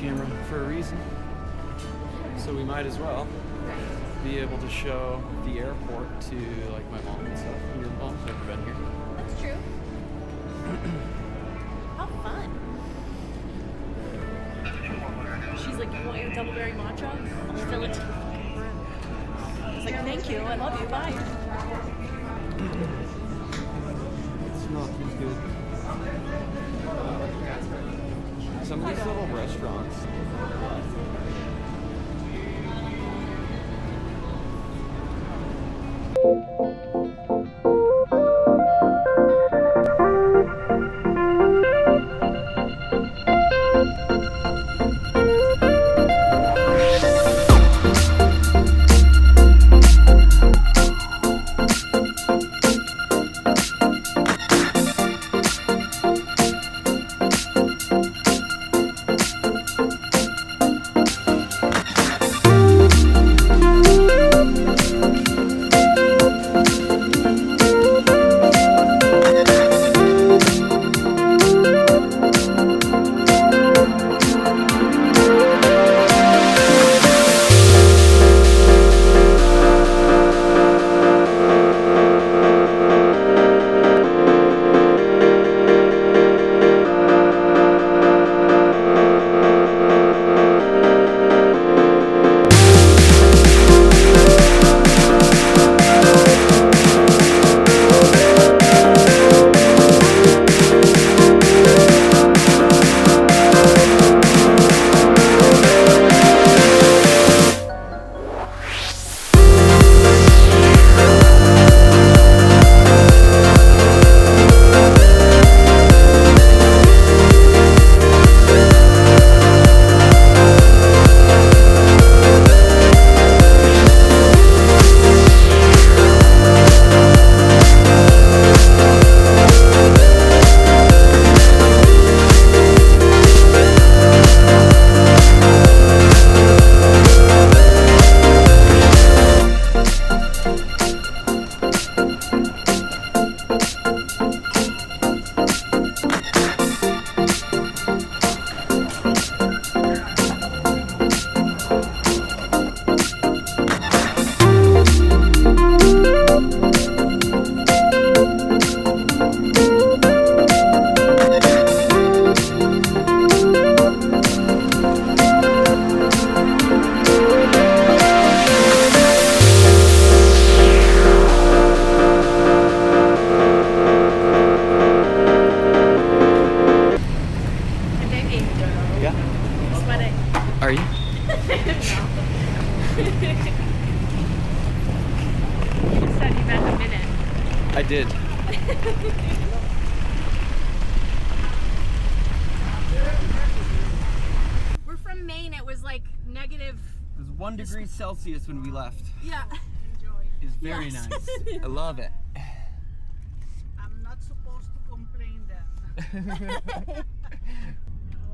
camera for a reason. So we might as well be able to show the airport to like my mom and stuff. Your mom's never been here. That's true. How fun. She's like, you want your double berry matcha? I'll fill it to the fucking brim. I was like, thank you, I love you, bye. It's not as good. Some of these little restaurants. Are you? No. You said you meant a minute. I did. We're from Maine. It was like negative. It was 1 degree Celsius when we left. Yeah. It's very nice. I love it. I'm not supposed to complain then. How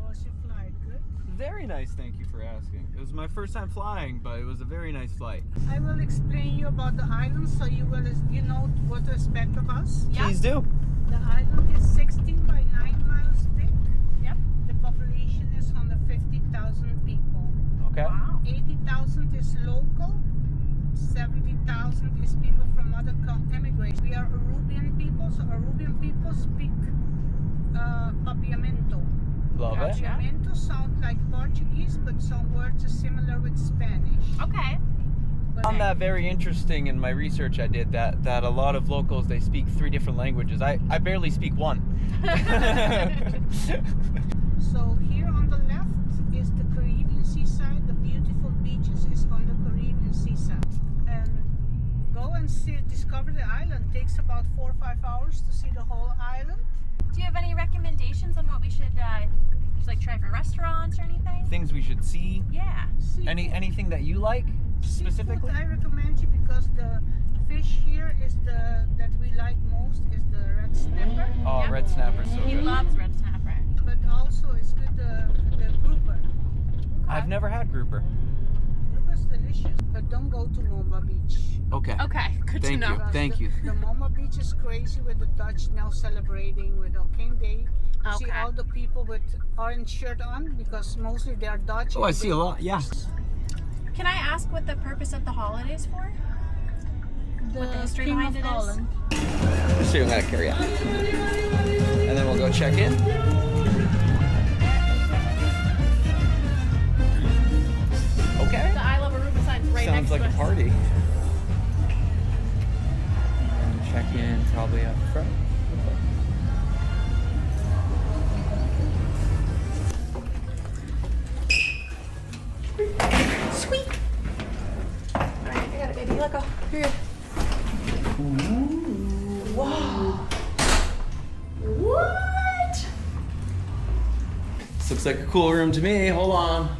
was your flight? Good? Very nice, thank you for asking. It was my first time flying, but it was a very nice flight. I will explain you about the island so you know what to expect of us. Yeah. Please do. The island is 16 by 9 miles big. Yep. The population is 150,000 people. Okay. Wow. 80,000 is local. 70,000 is people from other immigrants. We are Arubian people, so Arubian people speak Papiamento. Love it. Papiamento sounds like Portuguese, but some words are similar with Spanish. Okay. But I found that very interesting in my research I did, that a lot of locals, they speak 3 different languages. I barely speak one. So here on the left is the Caribbean seaside. The beautiful beaches is on the Caribbean seaside. And go and discover the island. Takes about 4 or 5 hours to see the whole island. Do you have any recommendations on what we should like try for restaurants or anything? Things we should see. Yeah. Seafood. Anything that you like specifically? Seafood I recommend you because the fish here is that we like most is the red snapper. Oh, Yeah. red snapper's so He good. loves red snapper. But also it's good the grouper. I've never had grouper. Grouper's delicious. But don't go go to Moma Beach. Okay. Okay, good Thank to know. you. Thank you. The Moma Beach is crazy with the Dutch now celebrating with King Day. You see Okay. all the people with orange shirt on because mostly they are Dutch. Oh, I and see they- a lot. Yeah. Can I ask what the purpose of the holidays for? What the history King behind of it is? Holland. So I'm gonna carry on, and then we'll go check in. Okay. The I Love Aruba sign's right Sounds next like to a us. party. And check in probably up front. Sweet. All right, I got it, baby. Let go. You're good. Whoa. What? This looks like a cool room to me. Hold on.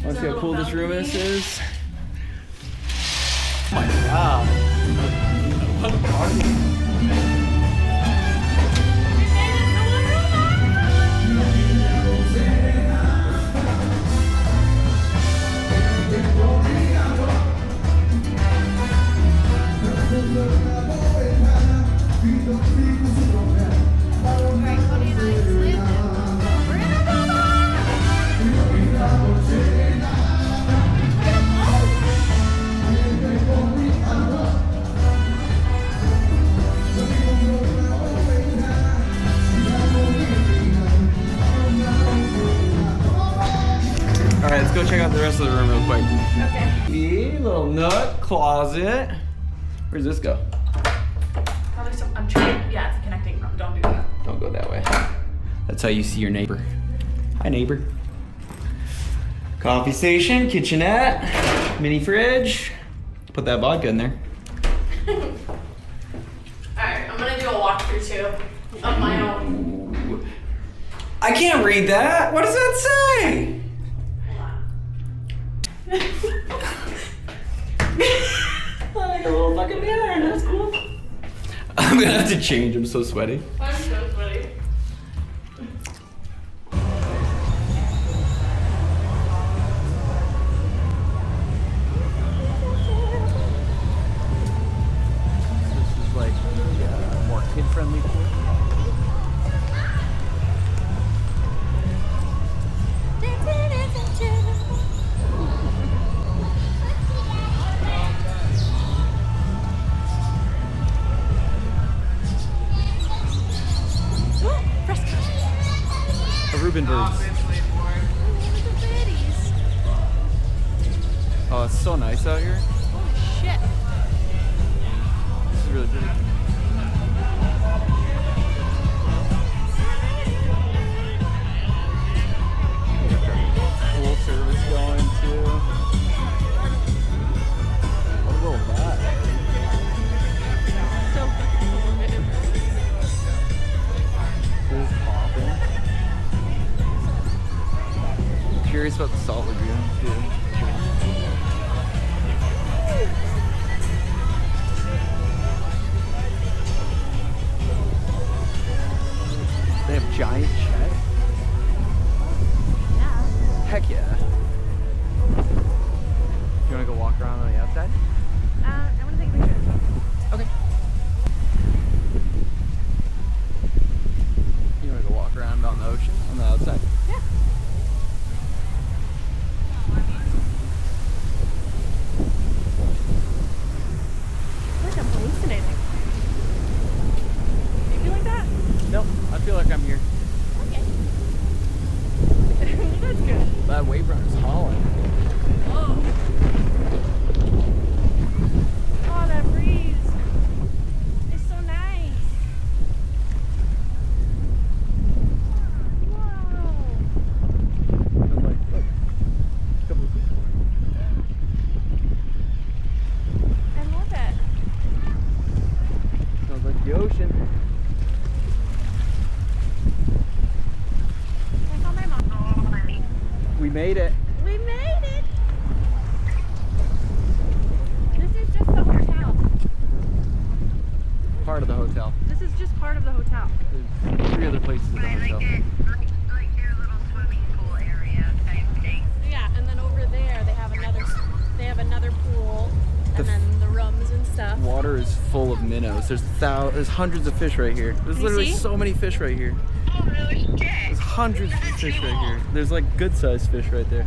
Let's see how cool this room is. Oh my god. What a party. All right, let's go check out the rest of the room real quick. Okay. Little nook, closet. Where's this go? Probably some. I'm trying. Yeah, it's connecting. No, don't do that. Don't go that way. That's how you see your neighbor. Hi, neighbor. Coffee station, kitchenette, mini fridge. Put that vodka in there. All right, I'm gonna do a walkthrough too of my own. Ooh. I can't read that. What does that say? Like a little fucking mirror. That's cool. I'm gonna have to change. I'm so sweaty. I'm so sweaty. This is like more kid-friendly pool. Aruban birds. Oh, it's so nice out here. Holy shit. This is really pretty. Pool service going too. What a little vibe. So Pool's popping. Curious about the salt lagoon too. They have giant shed. yeah. Heck yeah. You wanna go walk around on the outside? I want to take a picture. Okay. You wanna go walk around on the ocean on the outside? Yeah. I feel like I'm hallucinating. Do you feel like that? Nope. I feel like I'm here. Okay. That's good. That wave runner's hauling. Oh. Oh, that breeze. It's so nice. Whoa. I'm like, look, a couple of people. I love it. Sounds like the ocean. I call my mom. We made it. We made it. This is just the hotel. Part of the hotel. This is just part of the hotel. There's 3 other places in the hotel. Like their little swimming pool area type thing. Yeah, and then over there they have another pool. water is full of minnows. There's hundreds of fish right here. There's literally so many fish right here. There's hundreds of fish right here. There's like good sized fish right there.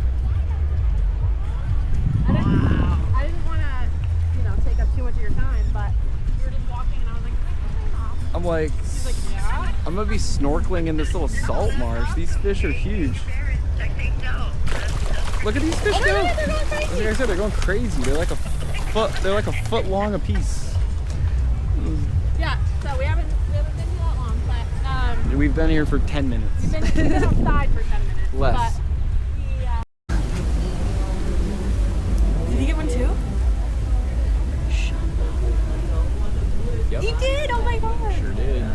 I didn't want to, you know, take up too much of your time, but we were just walking and I was like, I'm like, she's like, yeah. I'm gonna be snorkeling in this little salt marsh. These fish are huge. Look at these fish go. They're going crazy. Like I said, they're going crazy. They're like a foot long a piece. Yeah, so we haven't been here that long, but We've been here for 10 minutes. we've been outside for 10 minutes. Less. But we, did he get one too? Yep. He did? Oh my god. Sure did.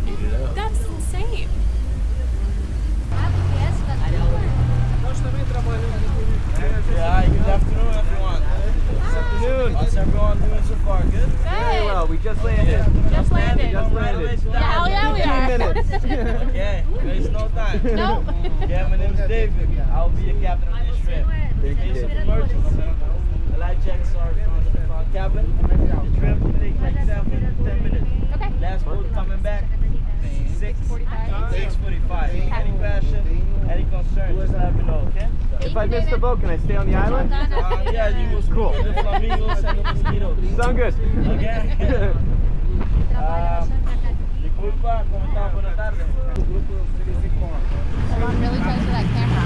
Eat it up. That's insane. Yeah, good afternoon, everyone. Good afternoon. How's everyone doing so far? Good? Good. Very well. We just landed. Just landed. Just landed. Yeah, hell yeah, we are. 15 minutes. Okay, waste no time. No. Yeah, my name is David. I'll be your captain on this trip. In case of emergency, the light checks are from the front cabin. The trip will take like 7 to 10 minutes. Okay. Last boat coming back, 6:45. Any question, any concern, just let me know, okay? If I miss the boat, can I stay on the island? Yeah, you will Cool. the flamingos and the mosquitoes. Sound good. Okay? Disculpa, ¿cómo estás? Buenas tardes. Hold on really close to that camera.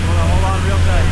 Hold on real tight.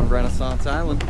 Renaissance Island.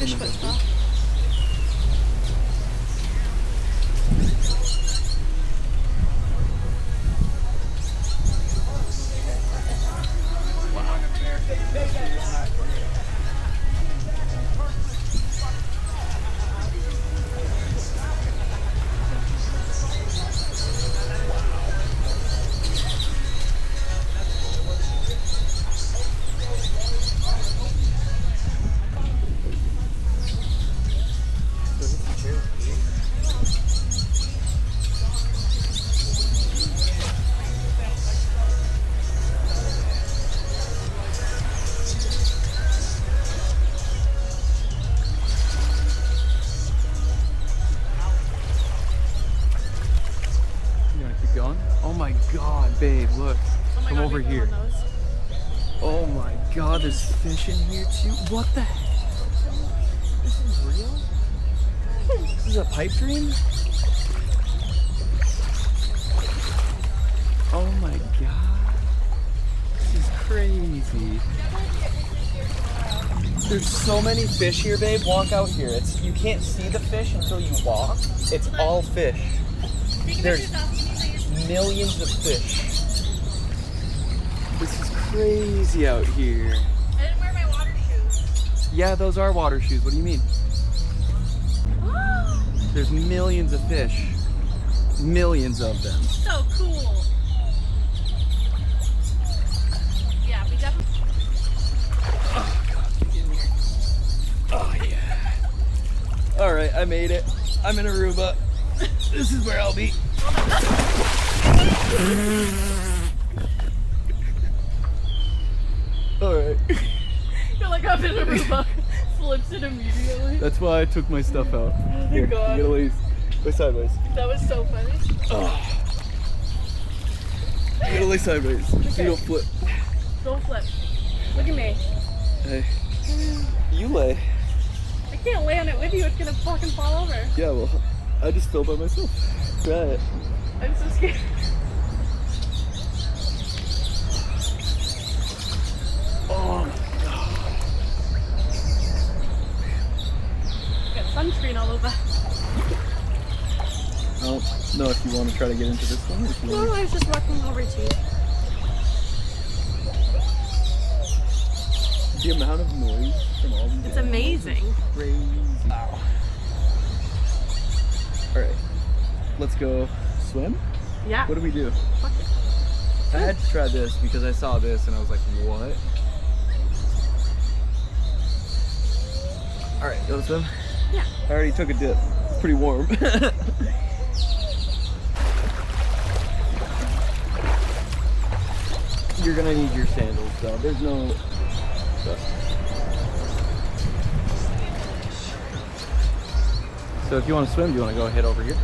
Fish foot stuff. Oh my god, babe, look. Oh my Come God, over we go here. on those. Oh my god, there's fish in here too. What the heck? This is real? This is a pipe dream? Oh my god. This is crazy. There's so many fish here, babe. Walk out here. You can't see the fish until you walk. It's all fish. There's millions of fish. This is crazy out here. I didn't wear my water shoes. Yeah, those are water shoes. What do you mean? There's millions of fish. Millions of them. So cool. Yeah, we definitely. Oh god, get in here. Oh yeah. Alright, I made it. I'm in Aruba. This is where I'll be. Alright. You're like, I'm in Aruba. Flips it immediately. That's why I took my stuff out. Here, God. you gotta lay sideways. That was so funny. Oh. You gotta lay sideways so you don't flip. Don't flip. Look at me. Hey. You lay. I can't lay on it with you. It's gonna fucking fall over. Yeah, well, I just fell by myself. Try it. I'm so scared. Oh my god. Got sunscreen all over. I don't know if you want to try to get into this one. Or if you No, want I was just walking over to you. the amount of noise from all these It's animals amazing. is crazy. Wow. Alright, let's go swim? Yeah. What do we do? Fuck it. I had to try this because I saw this and I was like, what? Alright, you wanna swim? Yeah. I already took a dip. It's pretty warm. You're gonna need your sandals though. There's no... So if you want to swim, do you want to go head over here?